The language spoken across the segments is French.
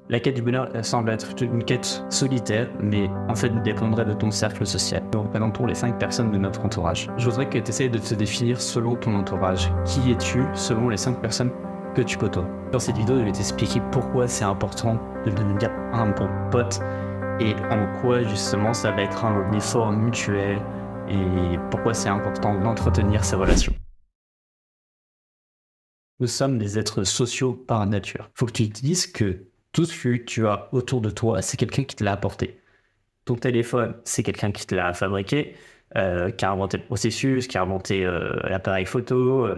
La quête du bonheur elle semble être une quête solitaire, mais en fait dépendrait de ton cercle social. Nous représentons les 5 personnes de notre entourage. Je voudrais que tu essayes de te définir selon ton entourage. Qui es-tu selon les 5 personnes que tu côtoies? Dans cette vidéo, je vais t'expliquer pourquoi c'est important de devenir un bon pote et en quoi justement ça va être un effort mutuel et pourquoi c'est important d'entretenir ces relations. Nous sommes des êtres sociaux par nature. Faut que tu te dises que tout ce que tu as autour de toi, c'est quelqu'un qui te l'a apporté. Ton téléphone, c'est quelqu'un qui te l'a fabriqué, qui a inventé le processus, qui a inventé l'appareil photo.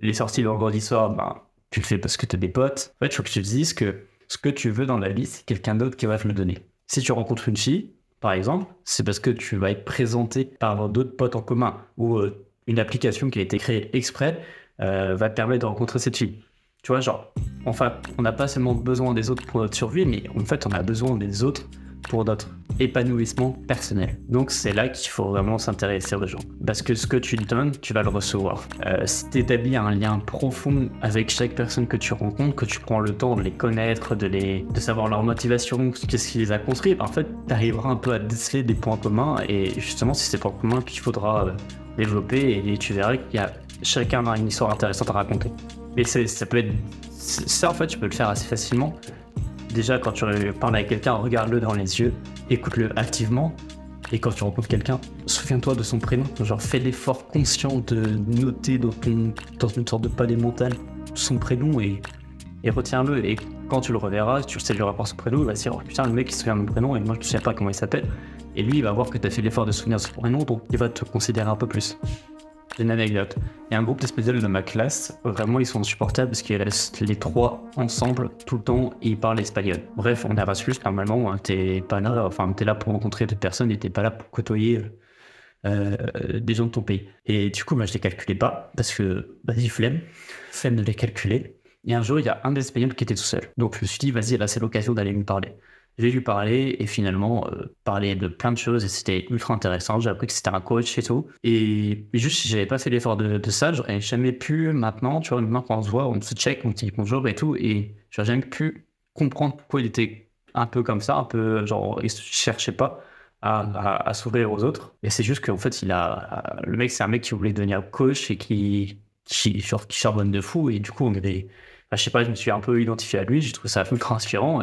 Les sorties le vendredi soir, tu le fais parce que tu as des potes. En fait, il faut que tu te dises que ce que tu veux dans la vie, c'est quelqu'un d'autre qui va te le donner. Si tu rencontres une fille, par exemple, c'est parce que tu vas être présenté par d'autres potes en commun ou une application qui a été créée exprès va te permettre de rencontrer cette fille. Tu vois, genre, enfin, on n'a pas seulement besoin des autres pour notre survie, mais en fait, on a besoin des autres pour notre épanouissement personnel. Donc, c'est là qu'il faut vraiment s'intéresser aux gens. Parce que ce que tu donnes, tu vas le recevoir. Si tu établis un lien profond avec chaque personne que tu rencontres, que tu prends le temps de les connaître, de savoir leur motivation, qu'est-ce qui les a construits, en fait, tu arriveras un peu à déceler des points communs. Et justement, c'est ces points communs qu'il faudra développer. Et tu verras qu'il y a chacun a une histoire intéressante à raconter. Mais ça peut être... Ça, en fait, tu peux le faire assez facilement. Déjà, quand tu parles avec quelqu'un, regarde-le dans les yeux, écoute-le activement. Et quand tu rencontres quelqu'un, souviens-toi de son prénom. Genre, fais l'effort conscient de noter dans une sorte de palais mental son prénom et retiens-le. Et quand tu le reverras, tu sais lui rapporter son prénom, il va se dire, oh putain, le mec il se souvient de mon prénom et moi je ne sais pas comment il s'appelle. Et lui, il va voir que tu as fait l'effort de se souvenir de son prénom, donc il va te considérer un peu plus. J'ai une anecdote. Il y a un groupe d'espagnols de ma classe, vraiment ils sont insupportables parce qu'ils restent les 3 ensemble tout le temps et ils parlent espagnol. Bref, on Erasmus, normalement, t'es là pour rencontrer d'autres personnes et t'es pas là pour côtoyer des gens de ton pays. Et du coup, moi je les calculais pas parce que, vas-y, flemme de les calculer. Et un jour, il y a un des espagnols qui était tout seul. Donc je me suis dit, vas-y, là c'est l'occasion d'aller lui parler. Je vais lui parler et finalement parler de plein de choses et c'était ultra intéressant. J'ai appris que c'était un coach et tout. Et juste, si j'avais pas fait l'effort de ça, j'aurais jamais pu maintenant, tu vois, maintenant quand on se voit, on se check, on se dit bonjour et tout. Et j'aurais jamais pu comprendre pourquoi il était un peu comme ça, un peu genre, il cherchait pas à s'ouvrir aux autres. Et c'est juste qu'en fait, le mec, c'est un mec qui voulait devenir coach et qui charbonne de fou. Et du coup, je sais pas, je me suis un peu identifié à lui, j'ai trouvé ça ultra inspirant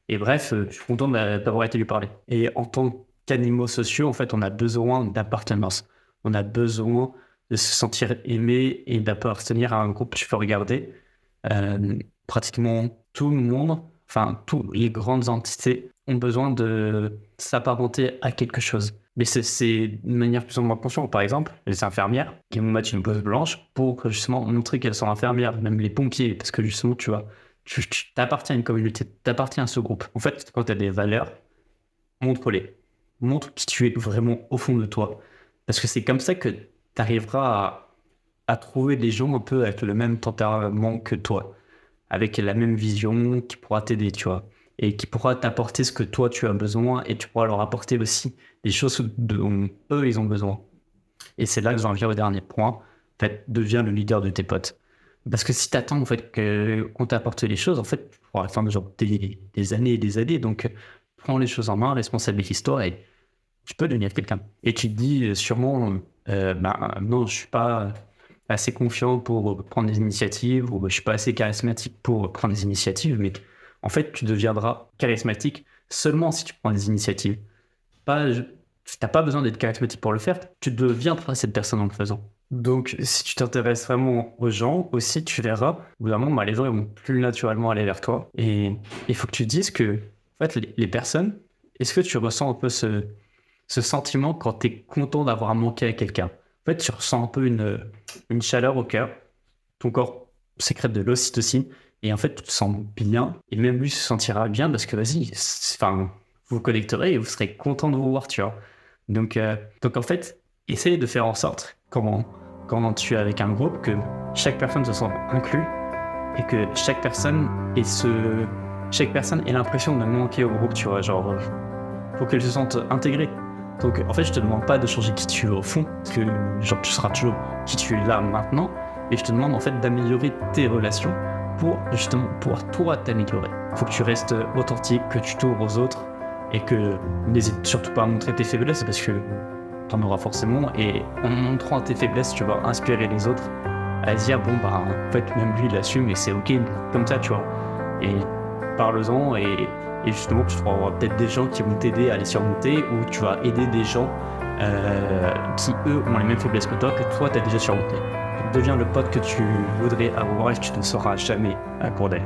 et bref, je suis content d'avoir été lui parler. Et en tant qu'animaux sociaux, en fait, on a besoin d'appartenance. On a besoin de se sentir aimé et d'appartenir à un groupe. Tu peux regarder pratiquement tout le monde, enfin, toutes les grandes entités ont besoin de s'apparenter à quelque chose. Mais c'est d'une manière plus ou moins consciente. Par exemple, les infirmières qui vont mettre une blouse blanche pour justement montrer qu'elles sont infirmières, même les pompiers, parce que justement, tu vois, tu t'appartiens à une communauté, t'appartiens à ce groupe. En fait, quand tu as des valeurs, montre-les. Montre qui tu es vraiment au fond de toi. Parce que c'est comme ça que tu arriveras à trouver des gens un peu avec le même tempérament que toi, avec la même vision, qui pourra t'aider, tu vois, et qui pourra t'apporter ce que toi tu as besoin, et tu pourras leur apporter aussi des choses dont eux ils ont besoin. Et c'est là que j'en viens au dernier point. En fait, deviens le leader de tes potes. Parce que si t'attends en fait qu'on t'apporte les choses, en fait, tu pourras attendre genre des années et des années. Donc, prends les choses en main, responsabilise-toi et tu peux devenir quelqu'un. Et tu te dis sûrement, non, je suis pas assez confiant pour prendre des initiatives ou je suis pas assez charismatique pour prendre des initiatives. Mais en fait, tu deviendras charismatique seulement si tu prends des initiatives. T'as pas besoin d'être charismatique pour le faire. Tu deviendras cette personne en le faisant. Donc, si tu t'intéresses vraiment aux gens, aussi, tu verras, au bout d'un moment, les gens ils vont plus naturellement aller vers toi. Et il faut que tu te dises que, en fait, les personnes, est-ce que tu ressens un peu ce sentiment quand tu es content d'avoir manqué à quelqu'un? En fait, tu ressens un peu une chaleur au cœur. Ton corps sécrète de l'ocytocine. Et en fait, tu te sens bien. Et même lui se sentira bien parce que, vas-y, vous vous connecterez et vous serez content de vous voir, tu vois. Donc en fait, essaye de faire en sorte, quand tu es avec un groupe, que chaque personne se sente inclus et que chaque personne ait l'impression de manquer au groupe, tu vois, genre, faut qu'elle se sente intégrée. Donc, en fait, je te demande pas de changer qui tu es au fond, parce que, genre, tu seras toujours qui tu es là maintenant, et je te demande, en fait, d'améliorer tes relations pour, justement, pouvoir toi t'améliorer. faut que tu restes authentique, que tu t'ouvres aux autres et que n'hésite surtout pas à montrer tes faiblesses parce que t'en auras forcément, et en montrant tes faiblesses, tu vas inspirer les autres à se dire bon bah en fait même lui il assume et c'est ok comme ça, tu vois. Et parle-en et justement tu trouveras peut-être des gens qui vont t'aider à les surmonter, ou tu vas aider des gens qui eux ont les mêmes faiblesses que toi t'as déjà surmonté. Deviens le pote que tu voudrais avoir et que tu ne sauras jamais accorder.